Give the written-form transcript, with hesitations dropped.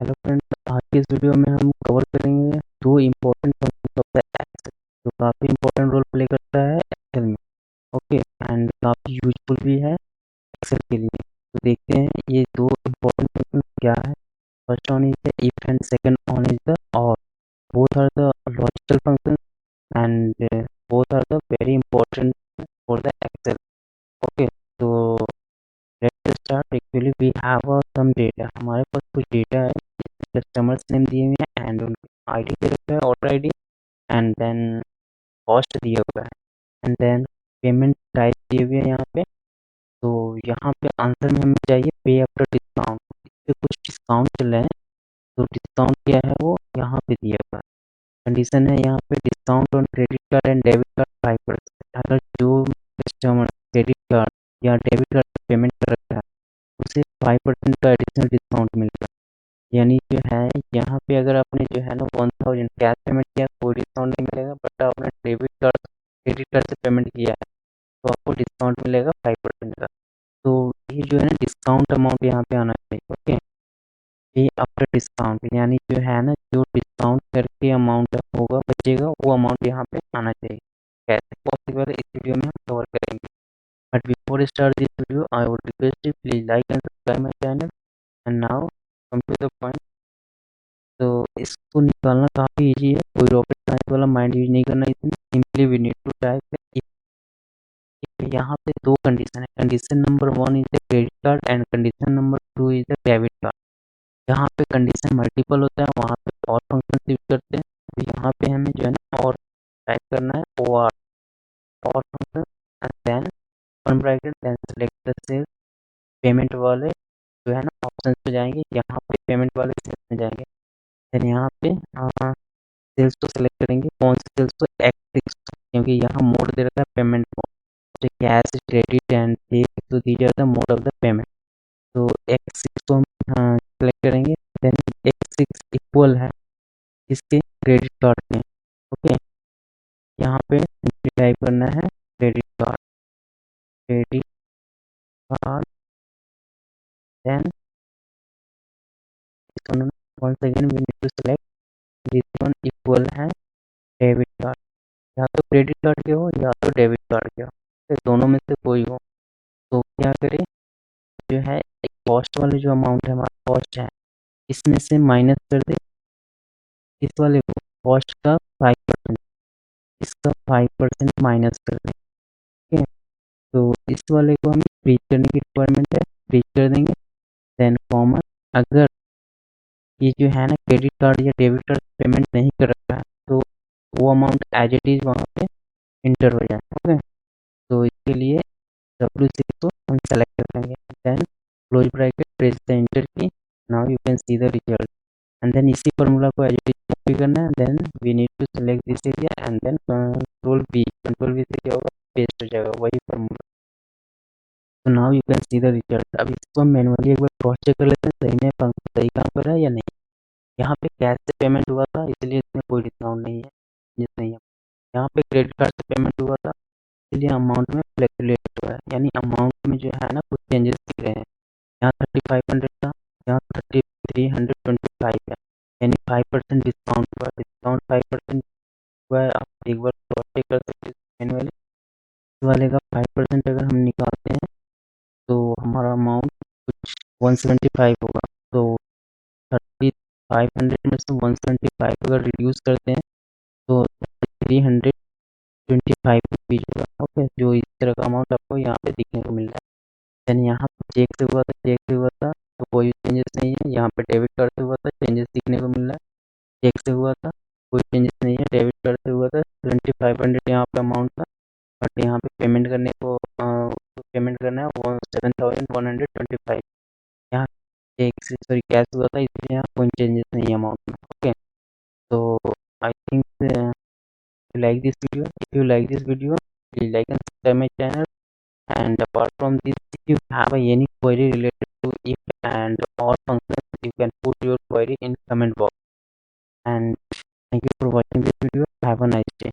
Hello friend, आज की इस वीडियो में हम कवर करेंगे दो important function of the Excel जो काफ़ी इम्पोर्टेंट रोल प्ले करता है एक्सेल में। ओके, एंड काफ़ी यूजफुल भी है एक्सेल के लिए। तो देखते हैं ये दो इम्पोर्टेंट फंक्शन क्या है। First one is the if and second one is the or. Both are the logical function and both are the very important for the Excel. Okay, तो let's start. Actually we have some data, हमारे पास कुछ data है। Customers name दिए हुए हैं and उनकी ID दे रखा है, order ID, and then cost दिया हुआ है, एंड देन पेमेंट टाइप दिए हुए हैं यहाँ पे। तो यहाँ पे आंसर में हमें चाहिए पे आफ्टर डिस्काउंट। इस पे कुछ डिस्काउंट चल रहे हैं, तो डिस्काउंट क्या है वो यहाँ पे दिया हुआ है। कंडीशन है यहाँ पे discount on credit card and debit card 5%। अगर जो कस्टमर क्रेडिट कार्ड या डेबिट कार्ड पेमेंट कर रखा है उसे 5% का एडिशनल डिस्काउंट मिलेगा। यानी जो है यहाँ पे अगर आपने जो है ना 1000 कैश पेमेंट किया कोई डिस्काउंट नहीं मिलेगा, बट आपने डेबिट कार्ड क्रेडिट कार्ड से पेमेंट किया है तो आपको डिस्काउंट मिलेगा 5% का। तो ये जो है ना डिस्काउंट अमाउंट यहाँ पे आना चाहिए। ओके, ये आफ्टर डिस्काउंट यानी जो है ना जो डिस्काउंट करके अमाउंट होगा बचेगा वो अमाउंट यहाँ पे आना चाहिए। कैसे पॉसिबल है इस वीडियो में हम कवर करेंगे। But before start this video I would request you please like and subscribe my channel. And now come to the point. तो इसको निकालना काफ़ी इजी है, कोई रॉकेट साइंस वाला माइंड यूज नहीं करना इसमें। Simply we need to type if. यहाँ पे दो कंडीशन है, condition number one is the credit card and condition number two is the debit card. यहाँ पे कंडीशन मल्टीपल होता है वहाँ पे और फंक्शन यूज करते हैं। तो यहाँ पे हमें जो है ना और टाइप करना है ओ आर, और function, and then one bracket, then select the cell. Payment वाले जो है ना ऑप्शन पे जाएंगे, यहाँ पे पेमेंट वाले सेल्स में जाएंगे। देन यहाँ पे सेल्स को सेलेक्ट करेंगे, कौन से सेल्स को, एक्स, क्योंकि यहाँ मोड दे रखा है पेमेंट मोड, तो कैश, क्रेडिट एंड पे, तो these are the mode of the payment. तो एक्स सिक्स को हम सेलेक्ट करेंगे। देन एक्स सिक्स इक्वल है इसके क्रेडिट कार्ड में। ओके, यहाँ पे टाइप करना है credit card, credit card, then one second we need to select this one equal है डेबिट कार्ड। या तो क्रेडिट कार्ड के हो या तो डेबिट कार्ड के हो, तो दोनों में से कोई हो। तो क्या करें, जो है एक कॉस्ट वाले जो अमाउंट है हमारा कॉस्ट है इसमें से माइनस कर दे इस वाले को, कॉस्ट का 5%, इसका 5% माइनस कर दें। ठीक है, तो इस वाले को हमें फ्रीज करने की रिक्वायरमेंट है, फ्रीज कर देंगे। देन कॉमन, अगर ये जो है ना क्रेडिट कार्ड या डेबिट कार्ड पेमेंट नहीं कर रखा है तो वो अमाउंट एज इट इज वहाँ पे इंटर हो जाए। ओके, तो इसके लिए W6 को हम सेलेक्ट करेंगे, then close bracket, press the enter key. Now you can see the result, and then इसी फार्मूला को एज इट इज कॉपी करना है। Then we need to select this area and then control V से क्या होगा, paste हो जाएगा वही फार्मूला। तो now you can see the result. अब इसको हम मैनुअली एक बार क्रॉस चेक कर लेते हैं, सही में फंक्शन सही काम कर रहा है या नहीं। यहाँ पे कैश से पेमेंट हुआ था इसलिए इसमें कोई डिस्काउंट नहीं है, ये नहीं है। यहाँ पे क्रेडिट कार्ड से पेमेंट हुआ था इसलिए अमाउंट में फ्लैक्चुएट हुआ है, यानी अमाउंट में जो है ना कुछ चेंजेस दिख रहे हैं। यहाँ 3500 था, यहाँ 3325 है, यानी 5% डिस्काउंट हुआ, डिस्काउंट 5% हुआ है। आप एक बार क्रॉस चेक कर सकते हैं मैनुअली। इस वाले का 5% अगर हम निकालते हैं तो हमारा अमाउंट कुछ 175 होगा। तो 3500 में से 175 अगर रिड्यूस करते हैं तो 325 रुपीज होगा। ओके, जो इस तरह का अमाउंट आपको यहाँ पे दिखने को मिल रहा है। देन यहाँ पे चेक से हुआ था, चेक से हुआ था तो कोई चेंजेस नहीं है। यहाँ पे डेबिट कार्ड से हुआ था, चेंजेस दिखने को मिल रहा है। चेक से हुआ था, कोई चेंजेस नहीं है। डेबिट कार्ड से हुआ था, 2500 यहाँ पे अमाउंट था, बट यहाँ पे पेमेंट करने को पेमेंट करना है वो 7125। यहाँ चेक से सॉरी कैश हुआ था इसलिए यहाँ कोई चेंजेस नहीं है अमाउंट में। ओके, तो I think you like this video. If you like this video, please like and subscribe my channel. And apart from this, if you have any query related to if and or functions, you can put your query in comment box. And thank you for watching this video. Have a nice day.